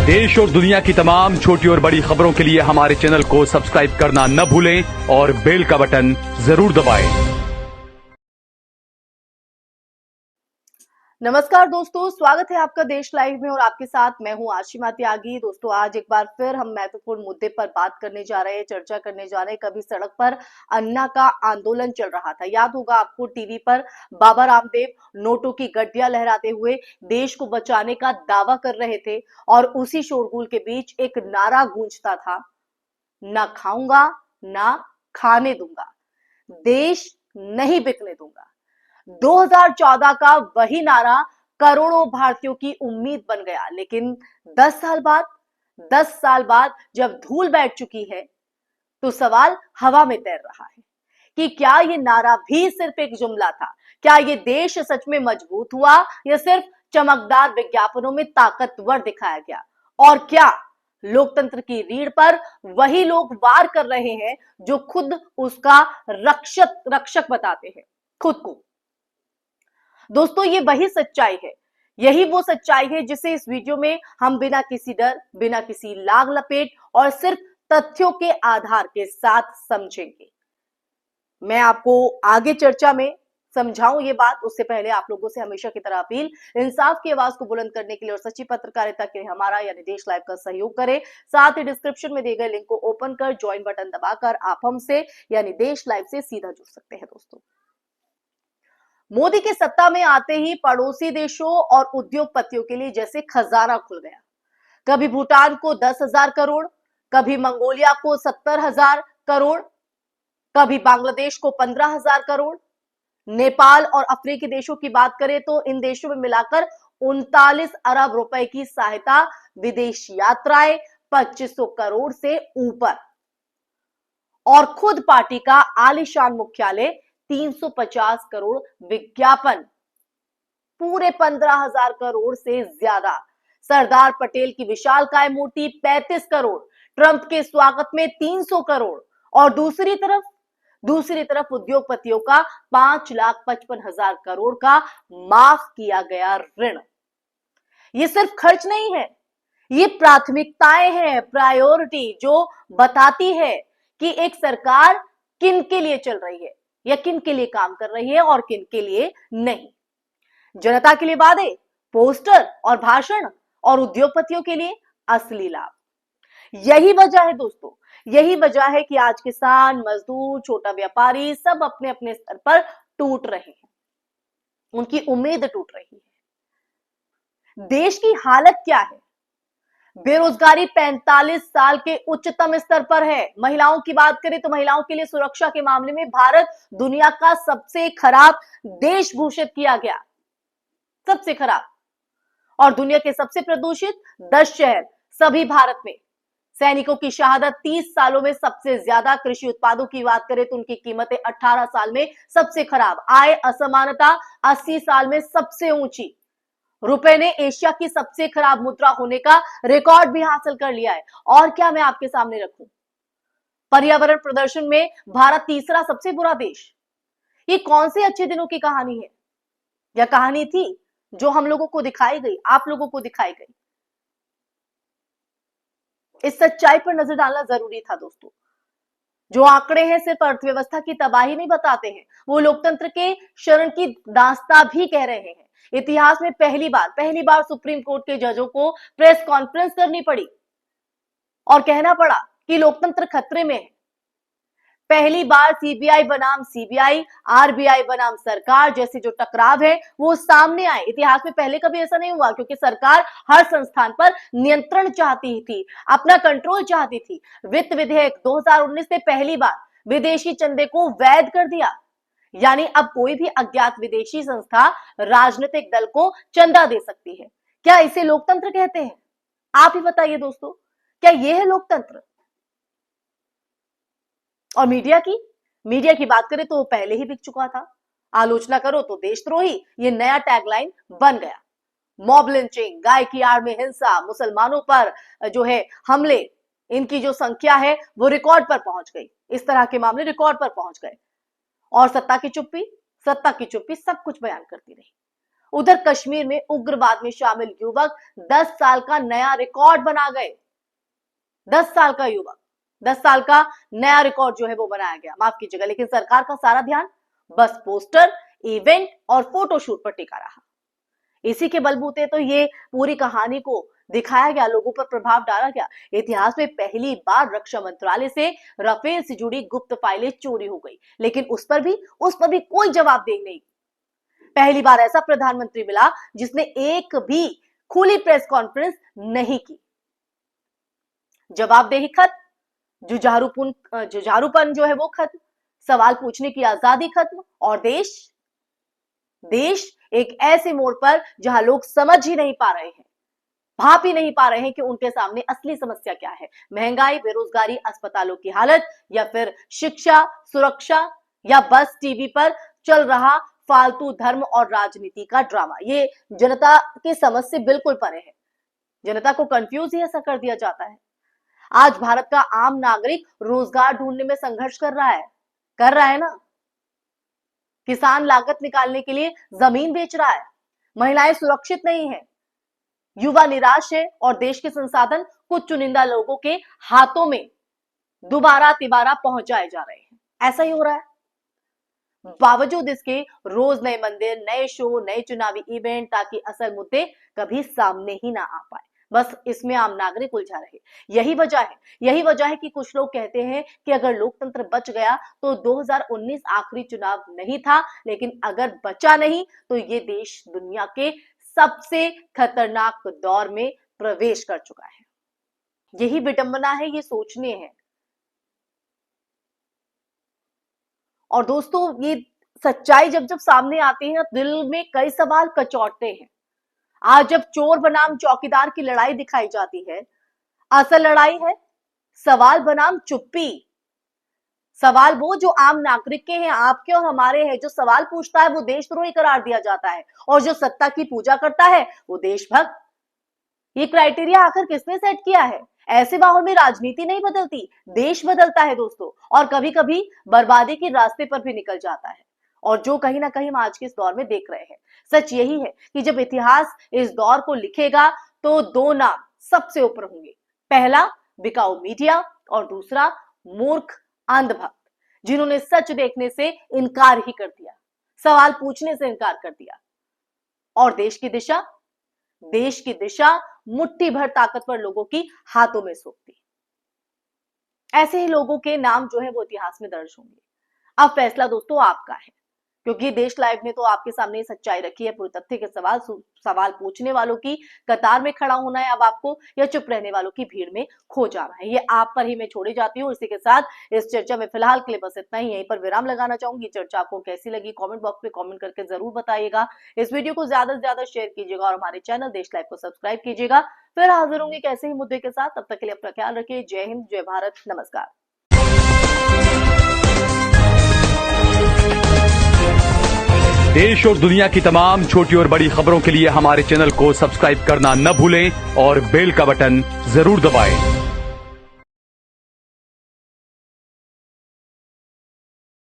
देश और दुनिया की तमाम छोटी और बड़ी खबरों के लिए हमारे चैनल को सब्सक्राइब करना न भूलें और बेल का बटन जरूर दबाएं। नमस्कार दोस्तों, स्वागत है आपका देश लाइव में और आपके साथ मैं हूं आशिमा त्यागी। दोस्तों, आज एक बार फिर हम महत्वपूर्ण मुद्दे पर बात करने जा रहे हैं, चर्चा करने जा रहे हैं। कभी सड़क पर अन्ना का आंदोलन चल रहा था, याद होगा आपको, टीवी पर बाबा रामदेव नोटों की गड्डियां लहराते हुए देश को बचाने का दावा कर रहे थे और उसी शोरगुल के बीच एक नारा गूंजता था, ना खाऊंगा ना खाने दूंगा, देश नहीं बिकने दूंगा। 2014 का वही नारा करोड़ों भारतीयों की उम्मीद बन गया, लेकिन 10 साल बाद जब धूल बैठ चुकी है तो सवाल हवा में तैर रहा है कि क्या ये नारा भी सिर्फ एक जुमला था? क्या ये देश सच में मजबूत हुआ या सिर्फ चमकदार विज्ञापनों में ताकतवर दिखाया गया? और क्या लोकतंत्र की रीढ़ पर वही लोग वार कर रहे हैं जो खुद उसका रक्षक बताते हैं खुद को? दोस्तों, ये वही सच्चाई है, यही वो सच्चाई है जिसे इस वीडियो में हम बिना किसी डर, बिना किसी लाग लपेट और सिर्फ तथ्यों के आधार के साथ समझेंगे। मैं आपको आगे चर्चा में समझाऊं ये बात, उससे पहले आप लोगों से हमेशा की तरह अपील, इंसाफ की आवाज को बुलंद करने के लिए और सच्ची पत्रकारिता के लिए हमारा यानी देश लाइव का सहयोग करें। साथ ही डिस्क्रिप्शन में दिए गए लिंक को ओपन कर ज्वाइन बटन दबाकर आप हमसे यानी देश लाइव से सीधा जुड़ सकते हैं। दोस्तों, मोदी के सत्ता में आते ही पड़ोसी देशों और उद्योगपतियों के लिए जैसे खजाना खुल गया। कभी भूटान को 10,000 करोड़, कभी मंगोलिया को 70,000 करोड़, कभी बांग्लादेश को 15,000 करोड़। नेपाल और अफ्रीकी देशों की बात करें तो इन देशों में मिलाकर 39 अरब रुपए की सहायता, विदेश यात्राएं 2500 करोड़ से ऊपर और खुद पार्टी का आलीशान मुख्यालय 350 करोड़, विज्ञापन पूरे 15,000 करोड़ से ज्यादा, सरदार पटेल की विशालकाय मूर्ति 35 करोड़, ट्रंप के स्वागत में 300 करोड़ और दूसरी तरफ उद्योगपतियों का 5,55,000 करोड़ का माफ किया गया ऋण। ये सिर्फ खर्च नहीं है, ये प्राथमिकताएं हैं, प्रायोरिटी, जो बताती है कि एक सरकार किन के लिए चल रही है या किन के लिए काम कर रही है और किन के लिए नहीं। जनता के लिए वादे, पोस्टर और भाषण और उद्योगपतियों के लिए असली लाभ। यही वजह है दोस्तों, यही वजह है कि आज किसान, मजदूर, छोटा व्यापारी सब अपने अपने स्तर पर टूट रहे हैं, उनकी उम्मीद टूट रही है। देश की हालत क्या है? बेरोजगारी 45 साल के उच्चतम स्तर पर है। महिलाओं की बात करें तो महिलाओं के लिए सुरक्षा के मामले में भारत दुनिया का सबसे खराब देश घोषित किया गया, सबसे खराब। और दुनिया के सबसे प्रदूषित 10 शहर सभी भारत में। सैनिकों की शहादत 30 सालों में सबसे ज्यादा। कृषि उत्पादों की बात करें तो उनकी कीमतें 18 साल में सबसे खराब। आय असमानता 80 साल में सबसे ऊंची। रुपए ने एशिया की सबसे खराब मुद्रा होने का रिकॉर्ड भी हासिल कर लिया है। और क्या मैं आपके सामने रखूं? पर्यावरण प्रदर्शन में भारत तीसरा सबसे बुरा देश। ये कौन से अच्छे दिनों की कहानी है या कहानी थी जो हम लोगों को दिखाई गई, आप लोगों को दिखाई गई? इस सच्चाई पर नजर डालना जरूरी था दोस्तों। जो आंकड़े हैं सिर्फ अर्थव्यवस्था की तबाही नहीं बताते हैं, वो लोकतंत्र के शरण की दास्तां भी कह रहे हैं। इतिहास में पहली बार सुप्रीम कोर्ट के जजों को प्रेस कॉन्फ्रेंस करनी पड़ी और कहना पड़ा कि लोकतंत्र खतरे में है। पहली बार सीबीआई बनाम सीबीआई, आरबीआई बनाम सरकार जैसे जो टकराव है वो सामने आए। इतिहास में पहले कभी ऐसा नहीं हुआ, क्योंकि सरकार हर संस्थान पर नियंत्रण चाहती थी, अपना कंट्रोल चाहती थी। वित्त विधेयक 2019 ने पहली बार विदेशी चंदे को वैध कर दिया, यानी अब कोई भी अज्ञात विदेशी संस्था राजनीतिक दल को चंदा दे सकती है। क्या इसे लोकतंत्र कहते हैं? आप ही बताइए दोस्तों, क्या यह है लोकतंत्र? और मीडिया की बात करें तो पहले ही बिक चुका था। आलोचना करो तो देशद्रोही, ये नया टैगलाइन बन गया। मॉब लिंचिंग, गाय की आड़ में हिंसा, मुसलमानों पर जो है हमले, इनकी जो संख्या है वो रिकॉर्ड पर पहुंच गई। इस तरह के मामले रिकॉर्ड पर पहुंच गए और सत्ता की चुप्पी सब कुछ बयान करती रही। उधर कश्मीर में उग्रवाद में शामिल युवक 10 साल का नया रिकॉर्ड बना गए। 10 साल का युवक, 10 साल का नया रिकॉर्ड जो है वो बनाया गया, माफ कीजिएगा, लेकिन सरकार का सारा ध्यान बस पोस्टर, इवेंट और फोटोशूट पर टिका रहा। इसी के बलबूते तो ये पूरी कहानी को दिखाया गया, लोगों पर प्रभाव डाला गया। इतिहास में पहली बार रक्षा मंत्रालय से राफेल से जुड़ी गुप्त फाइलें चोरी हो गई, लेकिन उस पर भी कोई जवाबदेही नहीं। पहली बार ऐसा प्रधानमंत्री मिला जिसने एक भी खुली प्रेस कॉन्फ्रेंस नहीं की। जवाबदेही खत्म, जुझारूपन जो है वो खत्म, सवाल पूछने की आजादी खत्म, और देश एक ऐसे मोड़ पर जहां लोग समझ ही नहीं पा रहे हैं, भाप ही नहीं पा रहे हैं कि उनके सामने असली समस्या क्या है। महंगाई, बेरोजगारी, अस्पतालों की हालत, या फिर शिक्षा, सुरक्षा, या बस टीवी पर चल रहा फालतू धर्म और राजनीति का ड्रामा। ये जनता की समझ से बिल्कुल परे है। जनता को कंफ्यूज ही ऐसा कर दिया जाता है। आज भारत का आम नागरिक रोजगार ढूंढने में संघर्ष कर रहा है ना। किसान लागत निकालने के लिए जमीन बेच रहा है, महिलाएं सुरक्षित नहीं है, युवा निराश है, और देश के संसाधन कुछ चुनिंदा लोगों के हाथों में दोबारा तिबारा पहुंचाए जा रहे हैं। ऐसा ही हो रहा है। बावजूद इसके रोज नए मंदिर, नए शो, नए चुनावी इवेंट, ताकि असल मुद्दे कभी सामने ही ना आ पाए। बस इसमें आम नागरिक उलझा रहे। यही वजह है कि कुछ लोग कहते हैं कि अगर लोकतंत्र बच गया तो 2019 आखिरी चुनाव नहीं था, लेकिन अगर बचा नहीं तो ये देश दुनिया के सबसे खतरनाक दौर में प्रवेश कर चुका है। यही विडंबना है, ये सोचने हैं। और दोस्तों, ये सच्चाई जब सामने आती है, दिल में कई सवाल कचौटते हैं। आज जब चोर बनाम चौकीदार की लड़ाई दिखाई जाती है, असल लड़ाई है सवाल बनाम चुप्पी। सवाल वो जो आम नागरिक के हैं, आपके और हमारे हैं। जो सवाल पूछता है वो देशद्रोही करार दिया जाता है, और जो सत्ता की पूजा करता है वो देशभक्त। ये क्राइटेरिया आखिर किसने सेट किया है? ऐसे माहौल में राजनीति नहीं बदलती, देश बदलता है दोस्तों, और कभी कभी बर्बादी के रास्ते पर भी निकल जाता है। और जो कहीं ना कहीं हम आज के इस दौर में देख रहे हैं, सच यही है कि जब इतिहास इस दौर को लिखेगा तो दो नाम सबसे ऊपर होंगे। पहला बिकाऊ मीडिया, और दूसरा मूर्ख अंधभक्त, जिन्होंने सच देखने से इनकार ही कर दिया, सवाल पूछने से इनकार कर दिया, और देश की दिशा मुट्ठी भर ताकतवर लोगों की हाथों में सौंपती। ऐसे ही लोगों के नाम जो है वो इतिहास में दर्ज होंगे। अब फैसला दोस्तों आपका है, क्योंकि देश लाइव ने तो आपके सामने सच्चाई रखी है। पूरे तथ्य के सवाल पूछने वालों की कतार में खड़ा होना है अब आपको, या चुप रहने वालों की भीड़ में खो जाना है, ये आप पर ही मैं छोड़ी जाती हूँ। इसी के साथ इस चर्चा में फिलहाल के लिए बस इतना ही, यहीं पर विराम लगाना चाहूंगी। चर्चा आपको कैसी लगी कमेंट बॉक्स में कमेंट करके जरूर बताइएगा। इस वीडियो को ज्यादा से ज्यादा शेयर कीजिएगा, और हमारे चैनल देश लाइव को सब्सक्राइब कीजिएगा। फिर हाजिर होंगे कैसे ही मुद्दे के साथ। तब तक के लिए अपना ख्याल रखिए। जय हिंद, जय भारत, नमस्कार। देश और दुनिया की तमाम छोटी और बड़ी खबरों के लिए हमारे चैनल को सब्सक्राइब करना न भूलें और बेल का बटन जरूर दबाएं।